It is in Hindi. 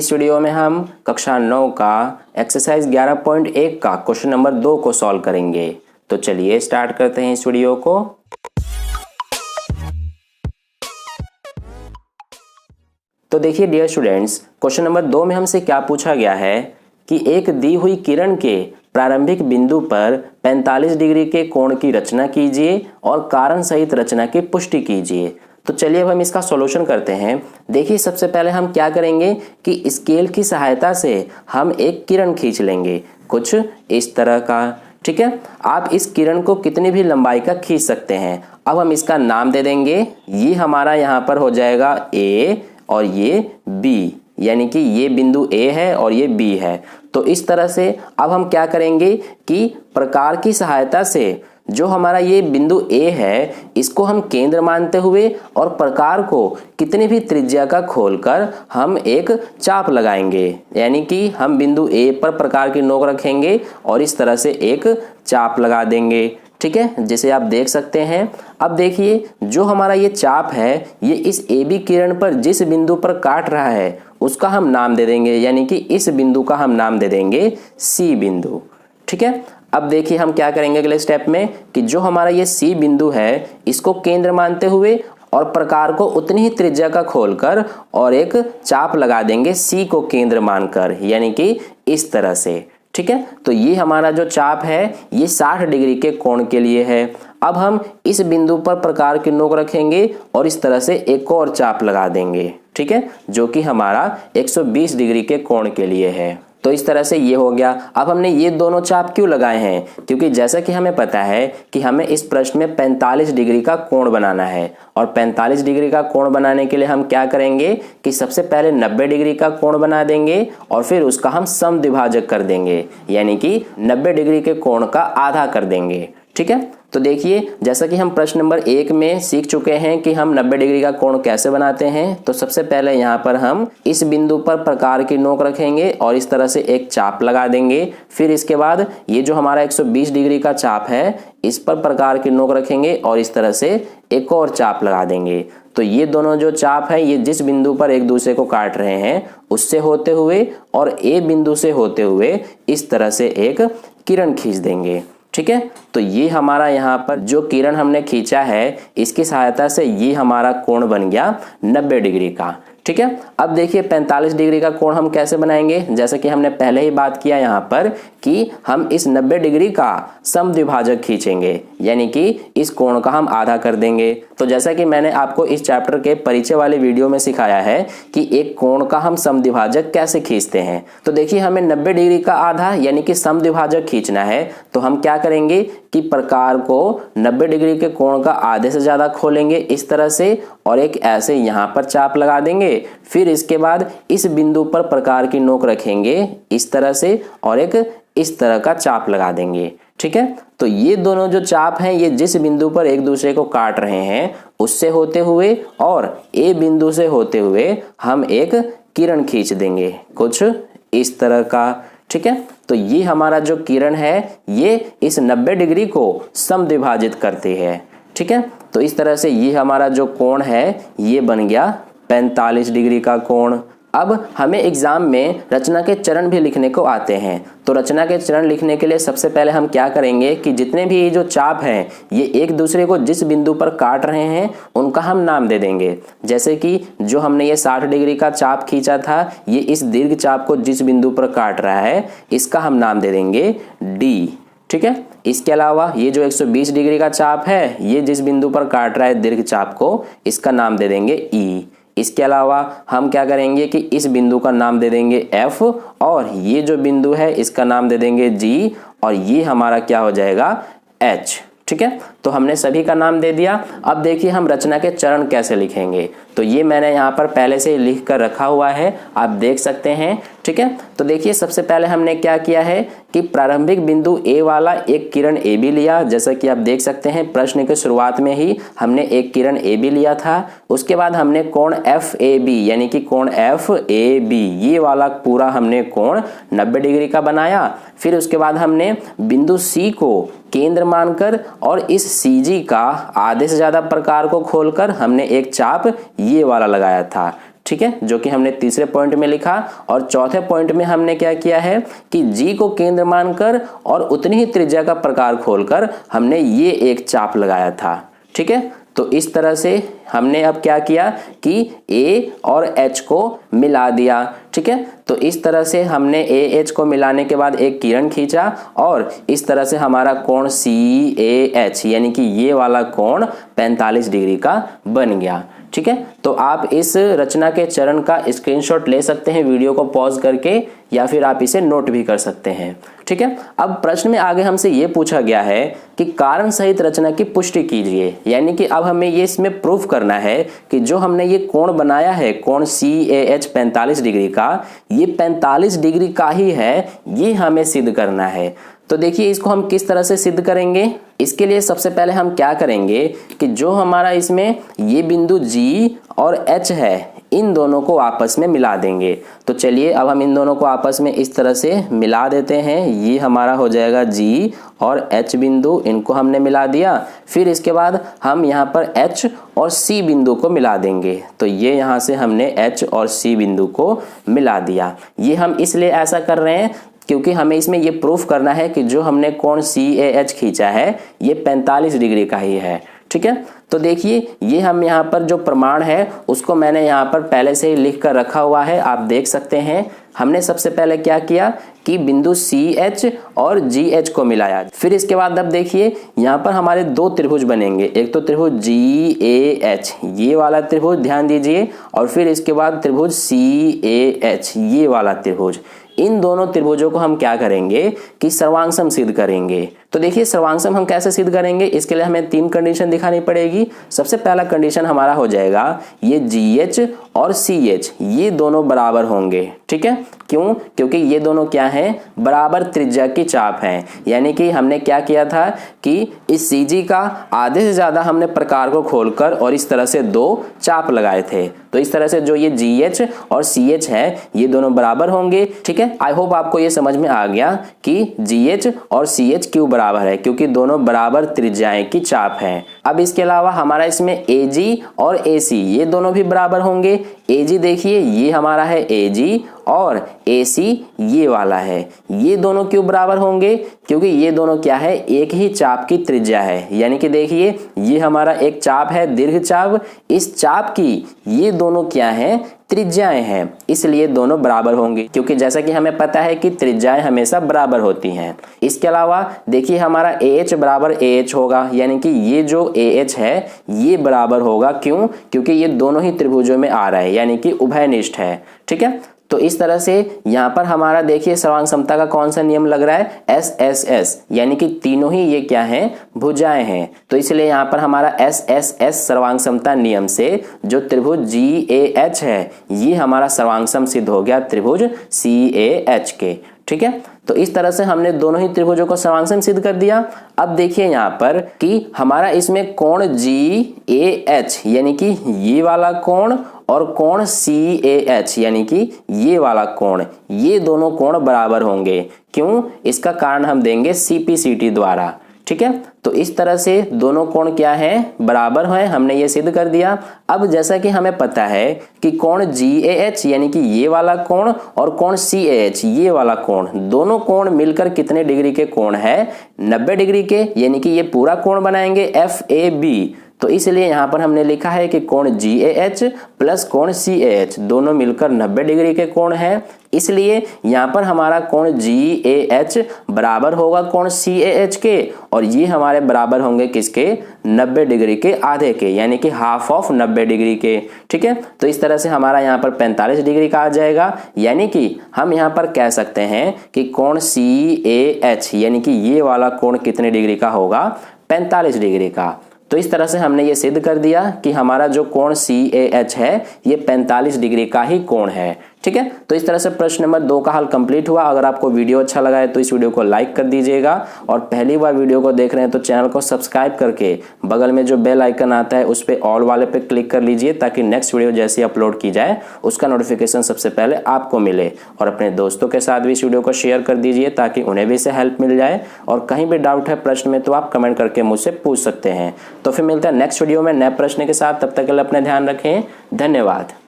इस वीडियो में हम कक्षा 9 का एक्सरसाइज 11.1 का क्वेश्चन नंबर 2 को सॉल्व करेंगे। तो चलिए स्टार्ट करते हैं इस वीडियो को। तो देखिए डियर स्टूडेंट्स, क्वेश्चन नंबर 2 में हमसे क्या पूछा गया है कि एक दी हुई किरण के प्रारंभिक बिंदु पर 45 डिग्री के कोण की रचना कीजिए और कारण सहित रचना की पुष्टि कीजिए। तो चलिए अब हम इसका सॉल्यूशन करते हैं। देखिए सबसे पहले हम क्या करेंगे कि स्केल की सहायता से हम एक किरण खींच लेंगे कुछ इस तरह का। ठीक है, आप इस किरण को कितनी भी लंबाई का खींच सकते हैं। अब हम इसका नाम दे देंगे। ये हमारा यहाँ पर हो जाएगा A और ये B, यानी कि ये बिंदु A है और ये B है। तो इस तरह से अब हम क्या करेंगे कि प्रकार की सहायता से जो हमारा ये बिंदु A है इसको हम केंद्र मानते हुए और प्रकार को कितनी भी त्रिज्या का खोलकर हम एक चाप लगाएंगे, यानी कि हम बिंदु A पर प्रकार की नोक रखेंगे और इस तरह से एक चाप लगा देंगे। ठीक है, जिसे आप देख सकते हैं। अब देखिए जो हमारा ये चाप है ये इस AB किरण पर जिस बिंदु पर काट रहा है उसका हम नाम दे देंगे, यानी कि इस बिंदु का हम नाम दे देंगे C बिंदु। ठीक है, अब देखिए हम क्या करेंगे अगले स्टेप में कि जो हमारा ये C बिंदु है इसको केंद्र मानते हुए और प्रकार को उतनी ही त्रिज्या का खोलकर और एक चाप लगा देंगे C को केंद्र मानकर, यानी कि इस तरह से। ठीक है, तो ये हमारा जो चाप है ये 60 डिग्री के कोण के लिए है। अब हम इस बिंदु पर प्रकार की नोक रखेंगे और इस तरह से एक और चाप लगा देंगे। ठीक है, जो कि हमारा 120 डिग्री के कोण के लिए है। तो इस तरह से ये हो गया। अब हमने ये दोनों चाप क्यों लगाए हैं, क्योंकि जैसा कि हमें पता है कि हमें इस प्रश्न में 45 डिग्री का कोण बनाना है और 45 डिग्री का कोण बनाने के लिए हम क्या करेंगे कि सबसे पहले 90 डिग्री का कोण बना देंगे और फिर उसका हम समद्विभाजक कर देंगे, यानी कि 90 डिग्री के कोण का आधा कर देंगे। ठीक है, तो देखिए जैसा कि हम प्रश्न नंबर 1 में सीख चुके हैं कि हम 90 डिग्री का कोण कैसे बनाते हैं। तो सबसे पहले यहाँ पर हम इस बिंदु पर प्रकार की नोक रखेंगे और इस तरह से एक चाप लगा देंगे। फिर इसके बाद ये जो हमारा 120 डिग्री का चाप है इस पर प्रकार की नोक रखेंगे और इस तरह से एक और चाप लगा देंगे। तो ये दोनों जो चाप है ये जिस बिंदु पर एक दूसरे को काट रहे हैं उससे होते हुए और A बिंदु से होते हुए इस तरह से एक किरण खींच देंगे। ठीक है, तो ये हमारा यहाँ पर जो किरण हमने खींचा है इसकी सहायता से ये हमारा कोण बन गया 90 डिग्री का। ठीक है, अब देखिए 45 डिग्री का कोण हम कैसे बनाएंगे। जैसे कि हमने पहले ही बात किया यहाँ पर कि हम इस 90 डिग्री का समद्विभाजक खींचेंगे, यानी कि इस कोण का हम आधा कर देंगे। तो जैसा कि मैंने आपको इस चैप्टर के परिचय वाले वीडियो में सिखाया है कि एक कोण का हम समद्विभाजक कैसे खींचते हैं। तो देखिए हमें 90 डिग्री का आधा यानी कि समद्विभाजक खींचना है। तो हम क्या करेंगे कि प्रकार को 90 डिग्री के कोण का आधे से ज्यादा खोलेंगे इस तरह से और एक ऐसे यहाँ पर चाप लगा देंगे। फिर इसके बाद इस बिंदु पर प्रकार की नोक रखेंगे इस तरह से और एक इस तरह का चाप लगा देंगे। ठीक है, तो ये दोनों जो चाप हैं ये जिस बिंदु पर एक दूसरे को काट रहे हैं उससे होते हुए और A बिंदु से होते हुए हम एक किरण खींच देंगे कुछ इस तरह का। ठीक है, तो ये हमारा जो किरण है ये इस 90 डिग्री को समद्विभाजित करती है। ठीक है, तो इस तरह से ये हमारा जो कोण है ये बन गया 45 डिग्री का कोण। अब हमें एग्जाम में रचना के चरण भी लिखने को आते हैं। तो रचना के चरण लिखने के लिए सबसे पहले हम क्या करेंगे कि जितने भी ये जो चाप हैं ये एक दूसरे को जिस बिंदु पर काट रहे हैं उनका हम नाम दे देंगे। जैसे कि जो हमने ये 60 डिग्री का चाप खींचा था ये इस दीर्घ चाप को जिस बिंदु पर काट रहा है इसका हम नाम दे देंगे D। ठीक है, इसके अलावा ये जो 120 डिग्री का चाप है ये जिस बिंदु पर काट रहा है दीर्घ चाप को इसका नाम दे देंगे E। इसके अलावा हम क्या करेंगे कि इस बिंदु का नाम दे देंगे F और ये जो बिंदु है इसका नाम दे देंगे G और ये हमारा क्या हो जाएगा H। ठीक है, तो हमने सभी का नाम दे दिया। अब देखिए हम रचना के चरण कैसे लिखेंगे। तो ये मैंने यहाँ पर पहले से लिख कर रखा हुआ है, आप देख सकते हैं। ठीक है, तो देखिए सबसे पहले हमने क्या किया है कि प्रारंभिक बिंदु A वाला एक किरण AB लिया। जैसा कि आप देख सकते हैं प्रश्न के शुरुआत में ही हमने एक किरण AB लिया था। उसके बाद हमने कोण FAB यानी कि कोण FAB ये वाला पूरा हमने कोण 90 डिग्री का बनाया। फिर उसके बाद हमने बिंदु C को केंद्र मानकर और इस CG का आधे से ज्यादा प्रकार को खोलकर हमने एक चाप ये वाला लगाया था। ठीक है, जो कि हमने तीसरे पॉइंट में लिखा। और चौथे पॉइंट में हमने क्या किया है कि जी को केंद्र मानकर और उतनी ही त्रिज्या का प्रकार खोलकर हमने ये एक चाप लगाया था। ठीक है, तो इस तरह से हमने अब क्या किया कि ए और एच को मिला दिया। ठीक है, तो इस तरह से हमने ए एच को मिलाने के बाद एक किरण खींचा और इस तरह से हमारा कोण सी ए एच यानी कि ये वाला कोण 45 डिग्री का बन गया। ठीक है, तो आप इस रचना के चरण का स्क्रीनशॉट ले सकते हैं वीडियो को पॉज करके, या फिर आप इसे नोट भी कर सकते हैं। ठीक है, अब प्रश्न में आगे हमसे ये पूछा गया है कि कारण सहित रचना की पुष्टि कीजिए, यानी कि अब हमें ये इसमें प्रूफ करना है कि जो हमने ये कोण बनाया है कोण सी ए एच 45 डिग्री का, ये 45 डिग्री का ही है, ये हमें सिद्ध करना है। तो देखिए इसको हम किस तरह से सिद्ध करेंगे। इसके लिए सबसे पहले हम क्या करेंगे कि जो हमारा इसमें ये बिंदु G और H है, इन दोनों को आपस में मिला देंगे। तो चलिए अब हम इन दोनों को आपस में इस तरह से मिला देते हैं। ये हमारा हो जाएगा G और H बिंदु, इनको हमने मिला दिया। फिर इसके बाद हम यहाँ पर H और C बिंदु को मिला देंगे। तो ये यहाँ से हमने H और C बिंदु को मिला दिया। ये हम इसलिए ऐसा कर रहे हैं क्योंकि हमें इसमें ये प्रूफ करना है कि जो हमने कोण CAH खींचा है ये 45 डिग्री का ही है। ठीक है, तो देखिए ये हम यहाँ पर जो प्रमाण है उसको मैंने यहाँ पर पहले से ही लिख कर रखा हुआ है, आप देख सकते हैं। हमने सबसे पहले क्या किया कि बिंदु CH और GH को मिलाया। फिर इसके बाद अब देखिए यहाँ पर हमारे दो त्रिभुज बनेंगे, एक तो त्रिभुज GAH ये वाला त्रिभुज ध्यान दीजिए, और फिर इसके बाद त्रिभुज CAH ये वाला त्रिभुज। इन दोनों त्रिभुजों को हम क्या करेंगे कि सर्वांग सिद्ध करेंगे। तो देखिए सर्वांग हम कैसे सिद्ध करेंगे, इसके लिए हमें 3 कंडीशन दिखानी पड़ेगी। सबसे पहला कंडीशन हमारा हो जाएगा ये GH और CH ये दोनों बराबर होंगे। ठीक है, क्यों? क्योंकि ये दोनों क्या हैं, बराबर त्रिज्या की चाप हैं। यानी कि हमने क्या किया था कि इस CG का आधे से ज्यादा हमने प्रकार को खोलकर और इस तरह से 2 चाप लगाए थे। तो इस तरह से जो ये GH और CH है ये दोनों बराबर होंगे। ठीक है, आई होप आपको ये समझ में आ गया कि GH और CH क्यों बराबर है, क्योंकि दोनों बराबर त्रिज्याएं की चाप हैं। अब इसके अलावा हमारा इसमें AG और AC ये दोनों भी बराबर होंगे। AG देखिए ये हमारा है AG और AC ये वाला है, ये दोनों क्यों बराबर होंगे, क्योंकि ये दोनों क्या है, एक ही चाप की त्रिज्या है। यानी कि देखिए ये हमारा एक चाप है दीर्घ चाप, इस चाप की ये दोनों क्या हैं, त्रिज्याएं हैं, इसलिए दोनों बराबर होंगे, क्योंकि जैसा कि हमें पता है कि त्रिज्याएं हमेशा बराबर होती हैं। इसके अलावा देखिए हमारा AH बराबर AH होगा, यानी कि ये जो AH है ये बराबर होगा। क्यों? क्योंकि ये दोनों ही त्रिभुजों में आ रहा है, यानी कि उभयनिष्ठ है। ठीक है, तो इस तरह से यहाँ पर हमारा देखिए सर्वांग समता का कौन सा नियम लग रहा है, SSS, यानी कि तीनों ही ये क्या हैं, भुजाएं हैं। तो इसलिए यहाँ पर हमारा SSS सर्वांग समता नियम से जो त्रिभुज GAH है ये हमारा सर्वांग सम सिद्ध हो गया त्रिभुज CAH के। ठीक है, तो इस तरह से हमने दोनों ही त्रिभुजों को सर्वांग सम सिद्ध कर दिया। अब देखिए यहाँ पर कि हमारा इसमें कोण GAH यानी कि ये वाला कोण और कोण CAH यानी कि ये वाला कोण, ये दोनों कोण बराबर होंगे। क्यों? इसका कारण हम देंगे CPCT द्वारा। ठीक है, तो इस तरह से दोनों कोण क्या हैं, बराबर हैं, हमने ये सिद्ध कर दिया। अब जैसा कि हमें पता है कि कोण GAH यानी कि ये वाला कोण और कोण CAH ये वाला कोण, दोनों कोण मिलकर कितने डिग्री के कोण है, 90 डिग्री के, यानी कि ये पूरा कोण बनाएंगे FAB। तो इसलिए यहाँ पर हमने लिखा है कि कोण GAH प्लस कोण CAH दोनों मिलकर 90 डिग्री के कोण हैं। इसलिए यहाँ पर हमारा कोण GAH बराबर होगा कोण CAH के, और ये हमारे बराबर होंगे किसके, 90 डिग्री के आधे के, यानी कि हाफ ऑफ 90 डिग्री के। ठीक है, तो इस तरह से हमारा यहाँ पर 45 डिग्री का आ जाएगा। यानी कि हम यहाँ पर कह सकते हैं कि कोण CAH यानी कि ये वाला कोण कितने डिग्री का होगा, 45 डिग्री का। तो इस तरह से हमने ये सिद्ध कर दिया कि हमारा जो कोण CAH है ये 45 डिग्री का ही कोण है। ठीक है, तो इस तरह से प्रश्न नंबर 2 का हल कंप्लीट हुआ। अगर आपको वीडियो अच्छा लगा है तो इस वीडियो को लाइक कर दीजिएगा, और पहली बार वीडियो को देख रहे हैं तो चैनल को सब्सक्राइब करके बगल में जो बेल आइकन आता है उस पर ऑल वाले पे क्लिक कर लीजिए, ताकि नेक्स्ट वीडियो जैसे अपलोड की जाए उसका नोटिफिकेशन सबसे पहले आपको मिले। और अपने दोस्तों के साथ भी इस वीडियो को शेयर कर दीजिए ताकि उन्हें भी इससे हेल्प मिल जाए। और कहीं भी डाउट है प्रश्न में तो आप कमेंट करके मुझसे पूछ सकते हैं। तो फिर मिलता है नेक्स्ट वीडियो में नए प्रश्न के साथ, तब तक के लिए अपना ध्यान रखें। धन्यवाद।